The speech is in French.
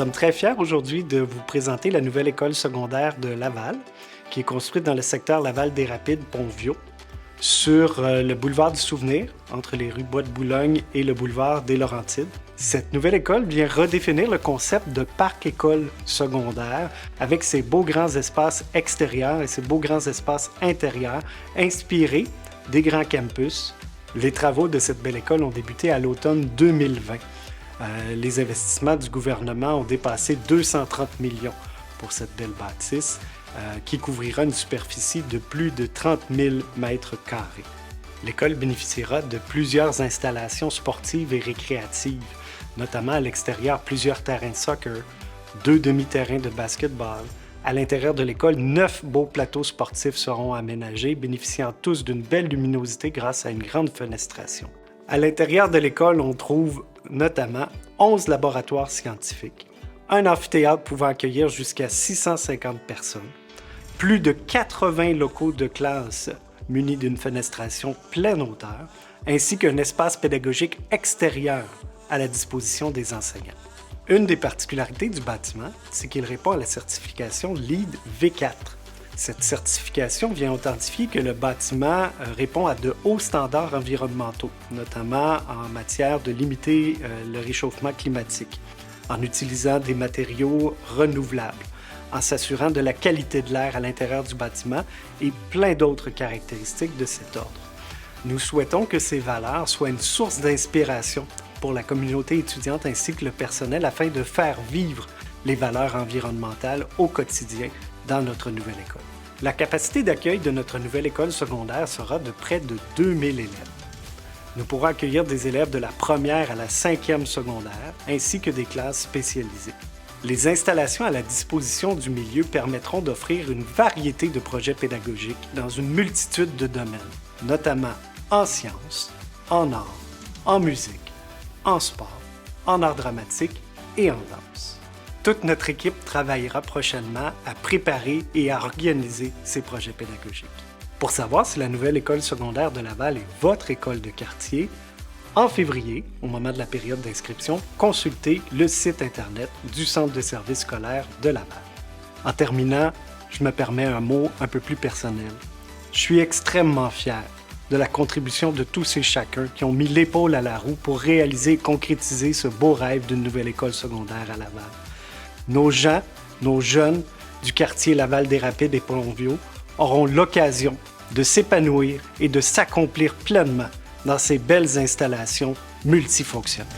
sommes très fiers aujourd'hui de vous présenter la nouvelle école secondaire de Laval, qui est construite dans le secteur Laval-des-Rapides-Pont-Vieux, sur le boulevard du Souvenir, entre les rues Bois-de-Boulogne et le boulevard des Laurentides. Cette nouvelle école vient redéfinir le concept de parc-école secondaire avec ses beaux grands espaces extérieurs et ses beaux grands espaces intérieurs inspirés des grands campus. Les travaux de cette belle école ont débuté à l'automne 2020. Les investissements du gouvernement ont dépassé 230 millions pour cette belle bâtisse qui couvrira une superficie de plus de 30 000 mètres carrés. L'école bénéficiera de plusieurs installations sportives et récréatives, notamment à l'extérieur plusieurs terrains de soccer, 2 demi-terrains de basketball. À l'intérieur de l'école, 9 beaux plateaux sportifs seront aménagés, bénéficiant tous d'une belle luminosité grâce à une grande fenestration. À l'intérieur de l'école, on trouve notamment 11 laboratoires scientifiques, un amphithéâtre pouvant accueillir jusqu'à 650 personnes, plus de 80 locaux de classe munis d'une fenestration pleine hauteur, ainsi qu'un espace pédagogique extérieur à la disposition des enseignants. Une des particularités du bâtiment, c'est qu'il répond à la certification LEED V4. Cette certification vient authentifier que le bâtiment répond à de hauts standards environnementaux, notamment en matière de limiter le réchauffement climatique, en utilisant des matériaux renouvelables, en s'assurant de la qualité de l'air à l'intérieur du bâtiment et plein d'autres caractéristiques de cet ordre. Nous souhaitons que ces valeurs soient une source d'inspiration pour la communauté étudiante ainsi que le personnel afin de faire vivre les valeurs environnementales au quotidien dans notre nouvelle école. La capacité d'accueil de notre nouvelle école secondaire sera de près de 2000 élèves. Nous pourrons accueillir des élèves de la première à la 5e secondaire, ainsi que des classes spécialisées. Les installations à la disposition du milieu permettront d'offrir une variété de projets pédagogiques dans une multitude de domaines, notamment en sciences, en arts, en musique, en sport, en art dramatique et en danse. Toute notre équipe travaillera prochainement à préparer et à organiser ces projets pédagogiques. Pour savoir si la nouvelle école secondaire de Laval est votre école de quartier, en février, au moment de la période d'inscription, consultez le site Internet du Centre de services scolaires de Laval. En terminant, je me permets un mot un peu plus personnel. Je suis extrêmement fier de la contribution de tous et chacun qui ont mis l'épaule à la roue pour réaliser et concrétiser ce beau rêve d'une nouvelle école secondaire à Laval. Nos gens, nos jeunes du quartier Laval-des-Rapides et Pont-Vieux auront l'occasion de s'épanouir et de s'accomplir pleinement dans ces belles installations multifonctionnelles.